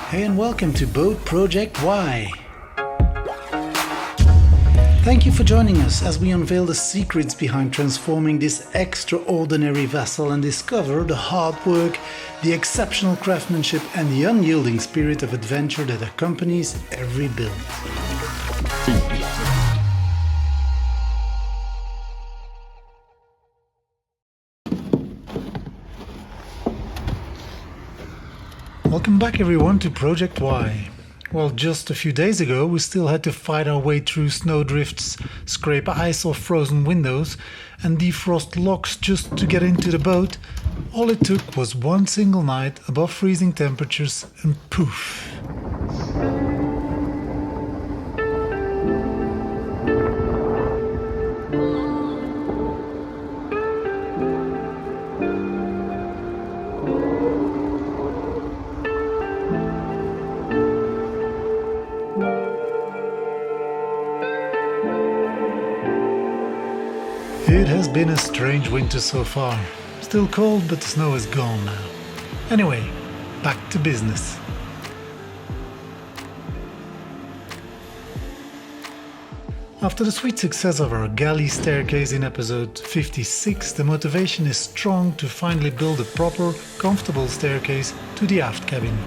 Hey and welcome to BoatProjectY. Thank you for joining us as we unveil the secrets behind transforming this extraordinary vessel and discover the hard work, the exceptional craftsmanship and the unyielding spirit of adventure that accompanies every build. Welcome back everyone to Project Y. Well, just a few days ago we still had to fight our way through snowdrifts, scrape ice off frozen windows and defrost locks just to get into the boat. All it took was one single night above freezing temperatures and poof. It has been a strange winter so far. Still cold, but the snow is gone now. Anyway, back to business. After the sweet success of our galley staircase in episode 56, the motivation is strong to finally build a proper, comfortable staircase to the aft cabin.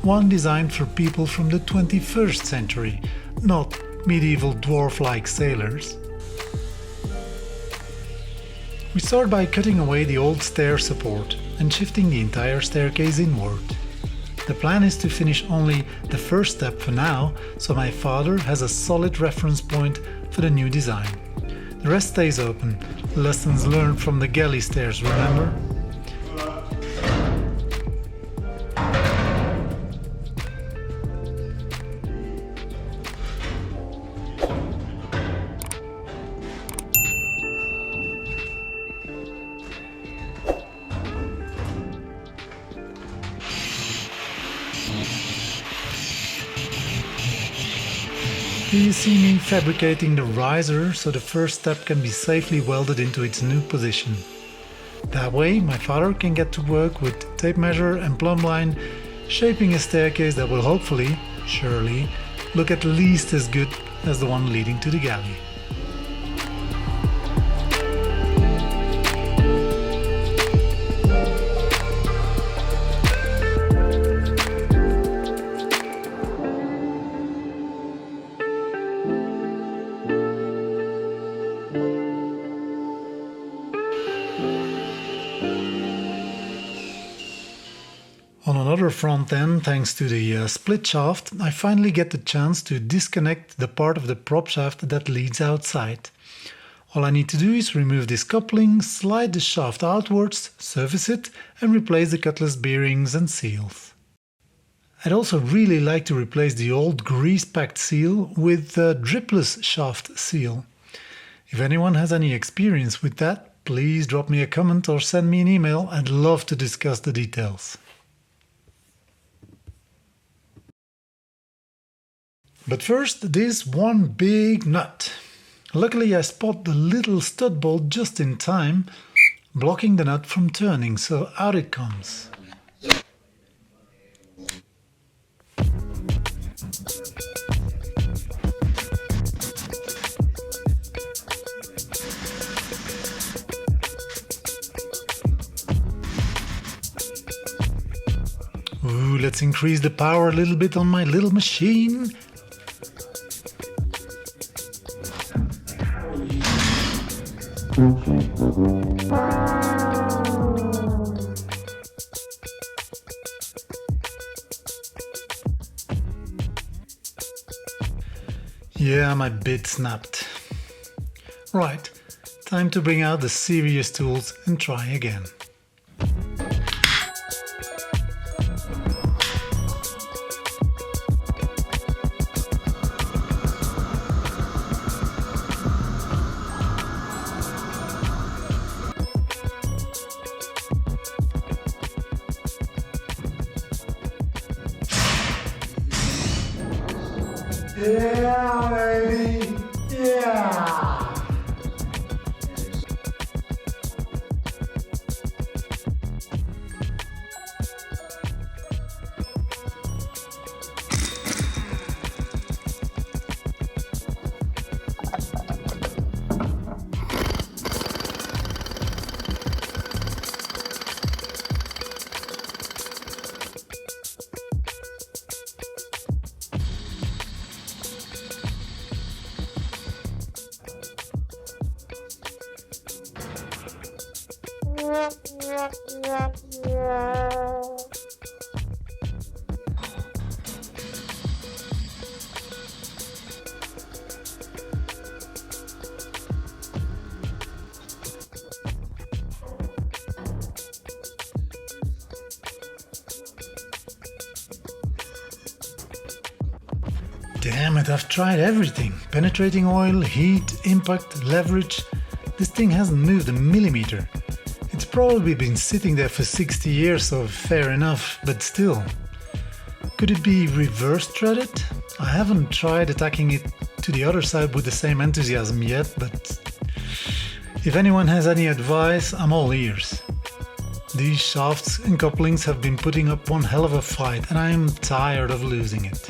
One designed for people from the 21st century, not medieval dwarf-like sailors. We start by cutting away the old stair support and shifting the entire staircase inward. The plan is to finish only the first step for now, so my father has a solid reference point for the new design. The rest stays open. Lessons learned from the galley stairs, remember? Here you see me fabricating the riser so the first step can be safely welded into its new position. That way my father can get to work with tape measure and plumb line, shaping a staircase that will hopefully, surely, look at least as good as the one leading to the galley. On another front then, thanks to the split shaft, I finally get the chance to disconnect the part of the prop shaft that leads outside. All I need to do is remove this coupling, slide the shaft outwards, service it and replace the cutlass bearings and seals. I'd also really like to replace the old grease-packed seal with a dripless shaft seal. If anyone has any experience with that, please drop me a comment or send me an email. I'd love to discuss the details. But first, this one big nut. Luckily I spot the little stud bolt just in time, blocking the nut from turning, so out it comes. Ooh, let's increase the power a little bit on my little machine. Yeah, my bit snapped. Right, time to bring out the serious tools and try again. Yeah, baby. Yeah. Damn it, I've tried everything. Penetrating oil, heat, impact, leverage. This thing hasn't moved a millimeter. It's probably been sitting there for 60 years, so fair enough, but still. Could it be reverse threaded? I haven't tried attacking it to the other side with the same enthusiasm yet, but if anyone has any advice, I'm all ears. These shafts and couplings have been putting up one hell of a fight, and I am tired of losing it.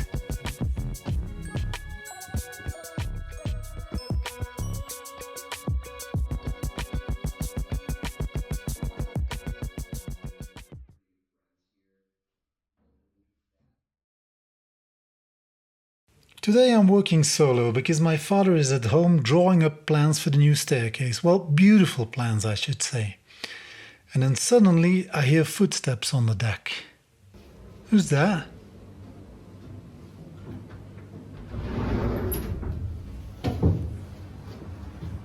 Today I'm working solo because my father is at home drawing up plans for the new staircase. Well, beautiful plans, I should say. And then suddenly I hear footsteps on the deck. Who's that?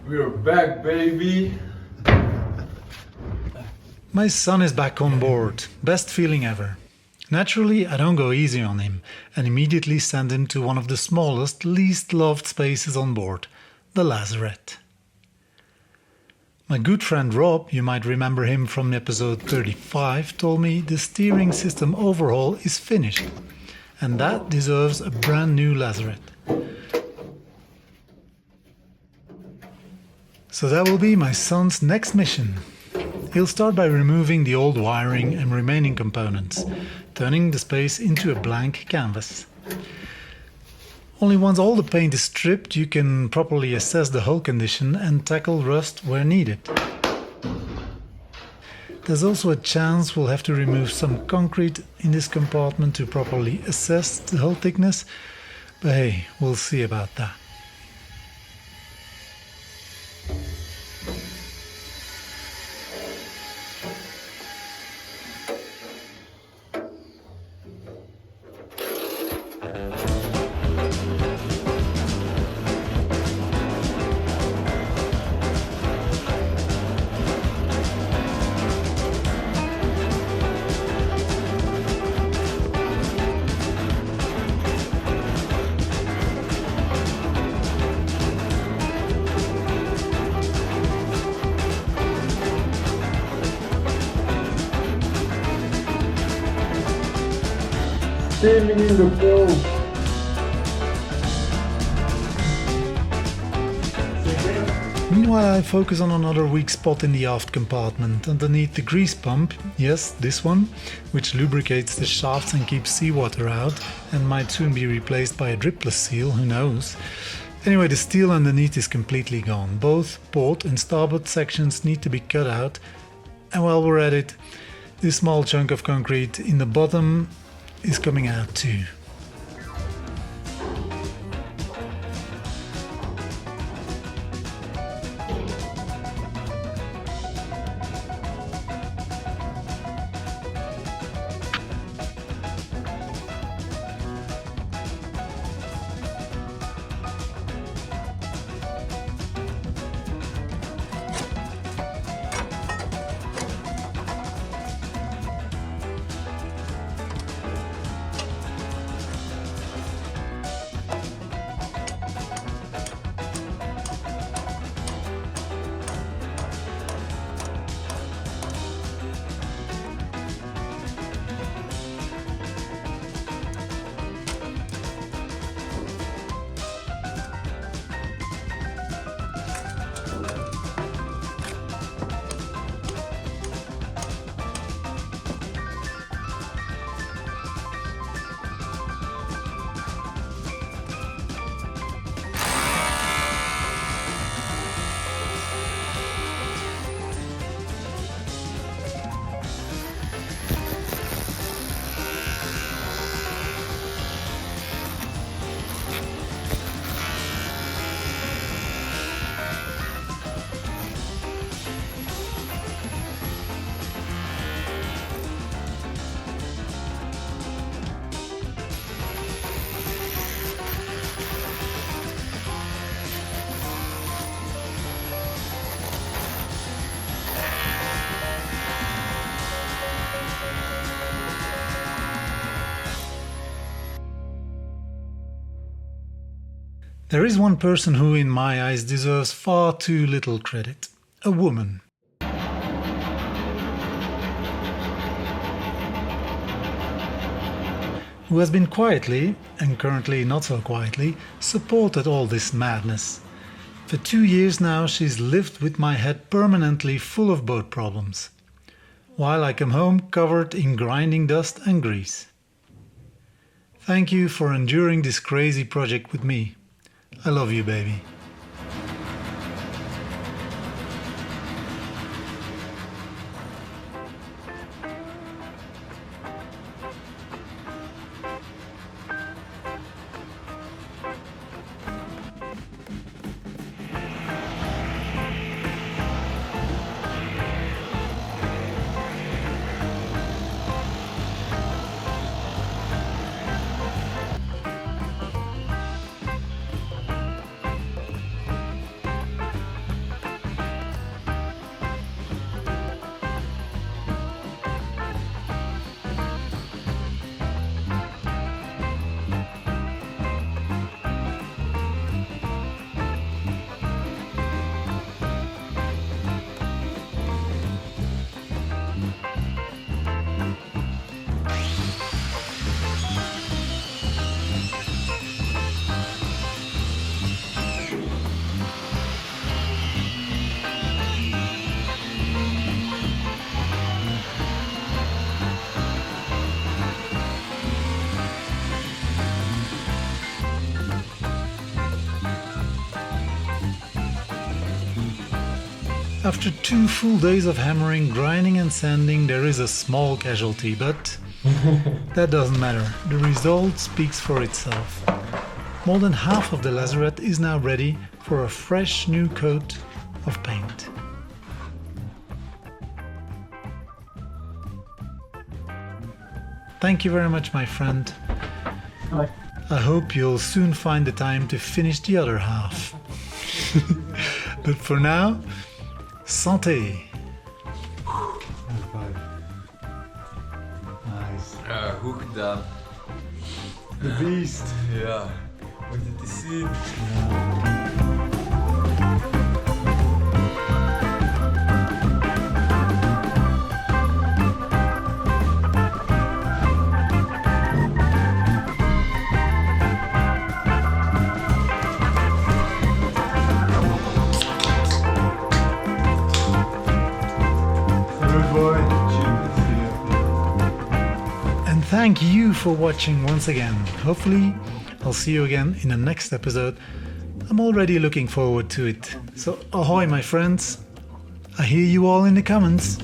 We're back, baby! My son is back on board. Best feeling ever. Naturally, I don't go easy on him and immediately send him to one of the smallest, least loved spaces on board, the Lazarette. My good friend Rob, you might remember him from episode 35, told me the steering system overhaul is finished, and that deserves a brand new Lazarette. So that will be my son's next mission. He'll start by removing the old wiring and remaining components, turning the space into a blank canvas. Only once all the paint is stripped, you can properly assess the hull condition and tackle rust where needed. There's also a chance we'll have to remove some concrete in this compartment to properly assess the hull thickness, but hey, we'll see about that. Sailing in the boat! Meanwhile, I focus on another weak spot in the aft compartment, underneath the grease pump, yes, this one, which lubricates the shafts and keeps seawater out, and might soon be replaced by a dripless seal, who knows. Anyway, the steel underneath is completely gone. Both port and starboard sections need to be cut out, and while we're at it, this small chunk of concrete in the bottom is coming out too. There is one person who, in my eyes, deserves far too little credit. A woman. Who has been quietly, and currently not so quietly, supported all this madness. For 2 years now she's lived with my head permanently full of boat problems, while I come home covered in grinding dust and grease. Thank you for enduring this crazy project with me. I love you, baby. After 2 full days of hammering, grinding and sanding, there is a small casualty, but that doesn't matter. The result speaks for itself. More than half of the Lazarette is now ready for a fresh new coat of paint. Thank you very much, my friend. Bye. I hope you'll soon find the time to finish the other half. But for now, santé! Nice. Goed gedaan. The beast. Ja, moet je het eens zien. Good boy. And thank you for watching once again. Hopefully, I'll see you again in the next episode. I'm already looking forward to it. So, ahoy, my friends. I hear you all in the comments.